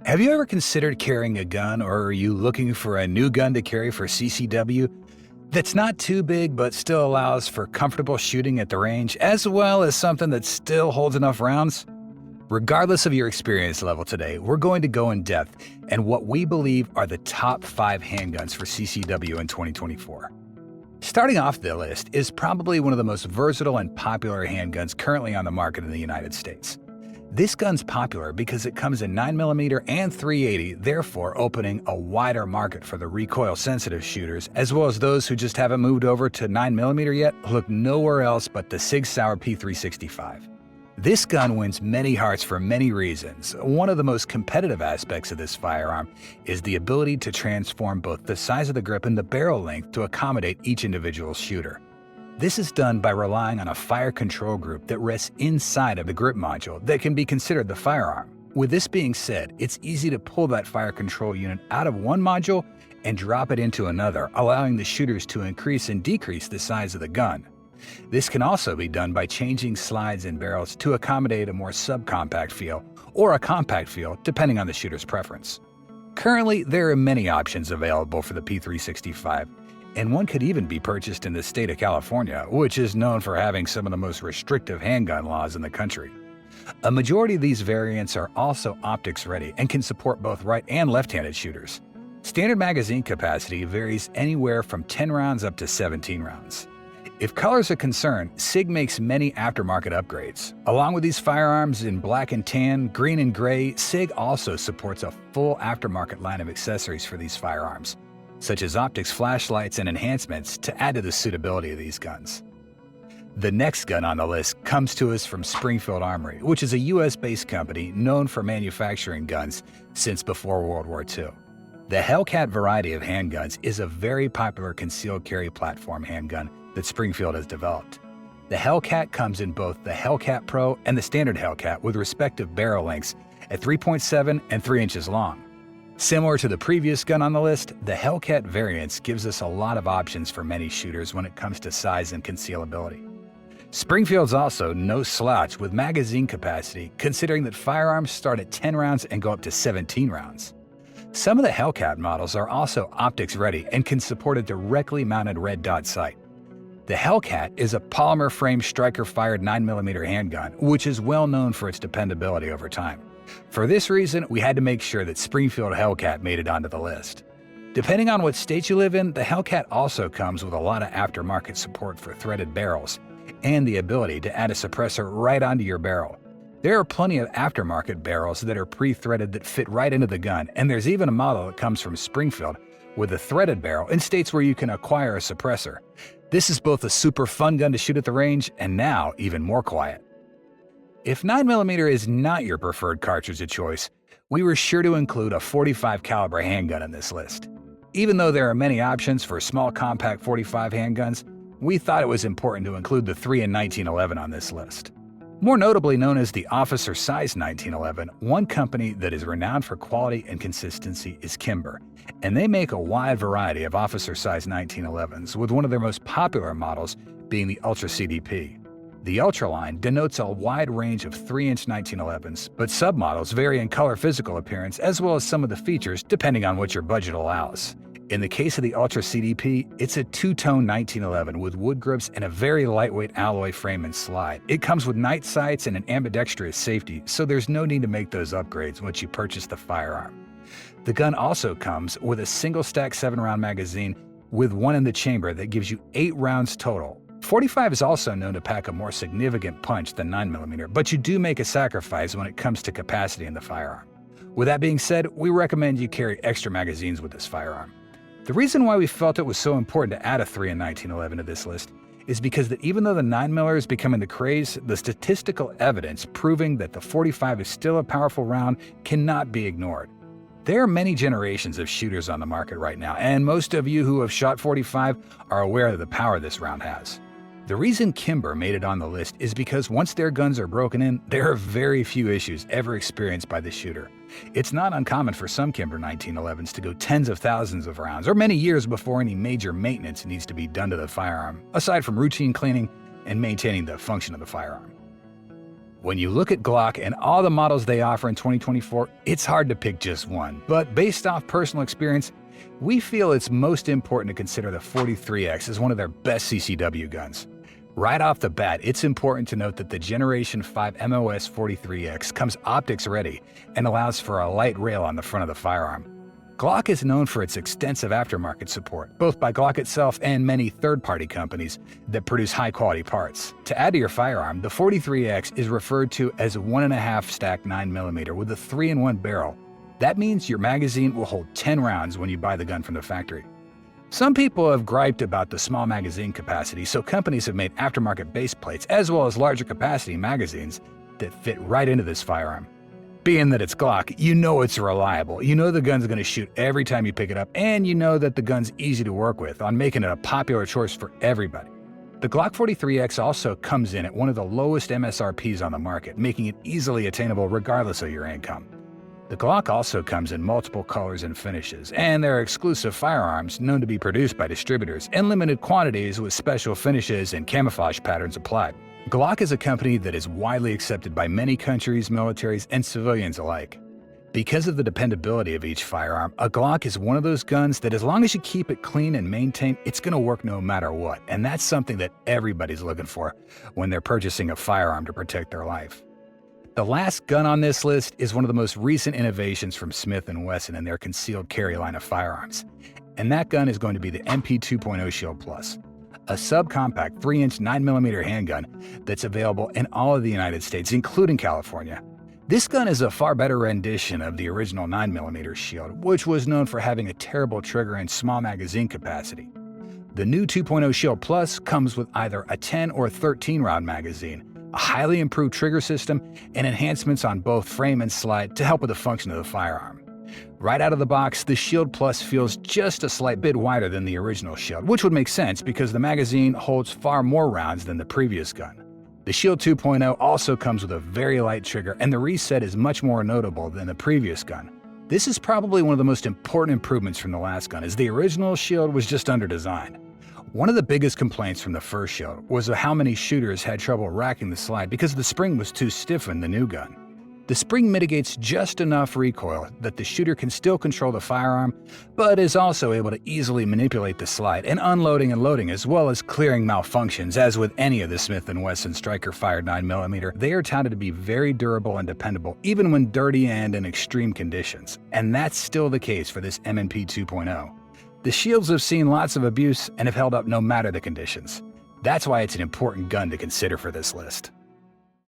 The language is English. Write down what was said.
Have you ever considered carrying a gun, or are you looking for a new gun to carry for CCW that's not too big but still allows for comfortable shooting at the range, as well as something that still holds enough rounds? Regardless of your experience level today, we're going to go in depth and what we believe are the top 5 handguns for CCW in 2024. Starting off the list is probably one of the most versatile and popular handguns currently on the market in the United States. This gun's popular because it comes in 9mm and .380, therefore opening a wider market for the recoil-sensitive shooters, as well as those who just haven't moved over to 9mm yet look nowhere else but the Sig Sauer P365. This gun wins many hearts for many reasons. One of the most competitive aspects of this firearm is the ability to transform both the size of the grip and the barrel length to accommodate each individual shooter. This is done by relying on a fire control group that rests inside of the grip module that can be considered the firearm. With this being said, it's easy to pull that fire control unit out of one module and drop it into another, allowing the shooters to increase and decrease the size of the gun. This can also be done by changing slides and barrels to accommodate a more subcompact feel or a compact feel, depending on the shooter's preference. Currently, there are many options available for the P365, and one could even be purchased in the state of California, which is known for having some of the most restrictive handgun laws in the country. A majority of these variants are also optics ready and can support both right and left-handed shooters. Standard magazine capacity varies anywhere from 10 rounds up to 17 rounds. If color's a concern, Sig makes many aftermarket upgrades. Along with these firearms in black and tan, green and gray, Sig also supports a full aftermarket line of accessories for these firearms, such as optics, flashlights, and enhancements to add to the suitability of these guns. The next gun on the list comes to us from Springfield Armory, which is a US-based company known for manufacturing guns since before World War II. The Hellcat variety of handguns is a very popular concealed carry platform handgun that Springfield has developed. The Hellcat comes in both the Hellcat Pro and the standard Hellcat with respective barrel lengths at 3.7 and 3 inches long. Similar to the previous gun on the list, the Hellcat variants gives us a lot of options for many shooters when it comes to size and concealability. Springfield's also no slouch with magazine capacity, considering that firearms start at 10 rounds and go up to 17 rounds. Some of the Hellcat models are also optics ready and can support a directly mounted red dot sight. The Hellcat is a polymer frame striker-fired 9mm handgun, which is well known for its dependability over time. For this reason, we had to make sure that Springfield Hellcat made it onto the list. Depending on what state you live in, the Hellcat also comes with a lot of aftermarket support for threaded barrels and the ability to add a suppressor right onto your barrel. There are plenty of aftermarket barrels that are pre-threaded that fit right into the gun, and there's even a model that comes from Springfield with a threaded barrel in states where you can acquire a suppressor. This is both a super fun gun to shoot at the range and now even more quiet. If 9mm is not your preferred cartridge of choice, we were sure to include a .45 caliber handgun in this list. Even though there are many options for small compact .45 handguns, we thought it was important to include the 3 in 1911 on this list. More notably known as the Officer Size 1911, one company that is renowned for quality and consistency is Kimber, and they make a wide variety of Officer Size 1911s, with one of their most popular models being the Ultra CDP. The Ultra line denotes a wide range of 3-inch 1911s, but submodels vary in color, physical appearance, as well as some of the features depending on what your budget allows. In the case of the Ultra CDP, it's a two-tone 1911 with wood grips and a very lightweight alloy frame and slide. It comes with night sights and an ambidextrous safety, so there's no need to make those upgrades once you purchase the firearm. The gun also comes with a single-stack 7-round magazine with one in the chamber that gives you 8 rounds total. .45 is also known to pack a more significant punch than 9mm, but you do make a sacrifice when it comes to capacity in the firearm. With that being said, we recommend you carry extra magazines with this firearm. The reason why we felt it was so important to add a 3 in 1911 to this list is because that even though the 9mm is becoming the craze, the statistical evidence proving that the .45 is still a powerful round cannot be ignored. There are many generations of shooters on the market right now, and most of you who have shot .45 are aware of the power this round has. The reason Kimber made it on the list is because once their guns are broken in, there are very few issues ever experienced by the shooter. It's not uncommon for some Kimber 1911s to go tens of thousands of rounds, or many years before any major maintenance needs to be done to the firearm, aside from routine cleaning and maintaining the function of the firearm. When you look at Glock and all the models they offer in 2024, it's hard to pick just one. But based off personal experience, we feel it's most important to consider the 43X as one of their best CCW guns. Right off the bat, it's important to note that the Generation 5 MOS 43X comes optics ready and allows for a light rail on the front of the firearm. Glock is known for its extensive aftermarket support, both by Glock itself and many third-party companies that produce high-quality parts. To add to your firearm, the 43X is referred to as 1.5 stack 9mm with a 3-in-1 barrel. That means your magazine will hold 10 rounds when you buy the gun from the factory. Some people have griped about the small magazine capacity, so companies have made aftermarket base plates as well as larger capacity magazines that fit right into this firearm. Being that it's Glock, you know it's reliable. You know the gun's going to shoot every time you pick it up, and you know that the gun's easy to work with, on making it a popular choice for everybody. The Glock 43X also comes in at one of the lowest MSRPs on the market, making it easily attainable regardless of your income. The Glock also comes in multiple colors and finishes, and there are exclusive firearms known to be produced by distributors in limited quantities with special finishes and camouflage patterns applied. Glock is a company that is widely accepted by many countries, militaries, and civilians alike. Because of the dependability of each firearm, a Glock is one of those guns that as long as you keep it clean and maintained, it's going to work no matter what, and that's something that everybody's looking for when they're purchasing a firearm to protect their life. The last gun on this list is one of the most recent innovations from Smith & Wesson in their concealed carry line of firearms, and that gun is going to be the MP 2.0 Shield Plus. A subcompact 3-inch 9mm handgun that's available in all of the United States, including California. This gun is a far better rendition of the original 9mm Shield, which was known for having a terrible trigger and small magazine capacity. The new 2.0 Shield Plus comes with either a 10 or 13 round magazine, a highly improved trigger system, and enhancements on both frame and slide to help with the function of the firearm. Right out of the box, the Shield Plus feels just a slight bit wider than the original Shield, which would make sense because the magazine holds far more rounds than the previous gun. The Shield 2.0 also comes with a very light trigger, and the reset is much more notable than the previous gun. This is probably one of the most important improvements from the last gun, as the original Shield was just under-designed. One of the biggest complaints from the first Shield was how many shooters had trouble racking the slide because the spring was too stiff in the new gun. The spring mitigates just enough recoil that the shooter can still control the firearm, but is also able to easily manipulate the slide in unloading and loading, as well as clearing malfunctions. As with any of the Smith & Wesson striker-fired 9mm, they are touted to be very durable and dependable, even when dirty and in extreme conditions. And that's still the case for this M&P 2.0. The Shields have seen lots of abuse and have held up no matter the conditions. That's why it's an important gun to consider for this list.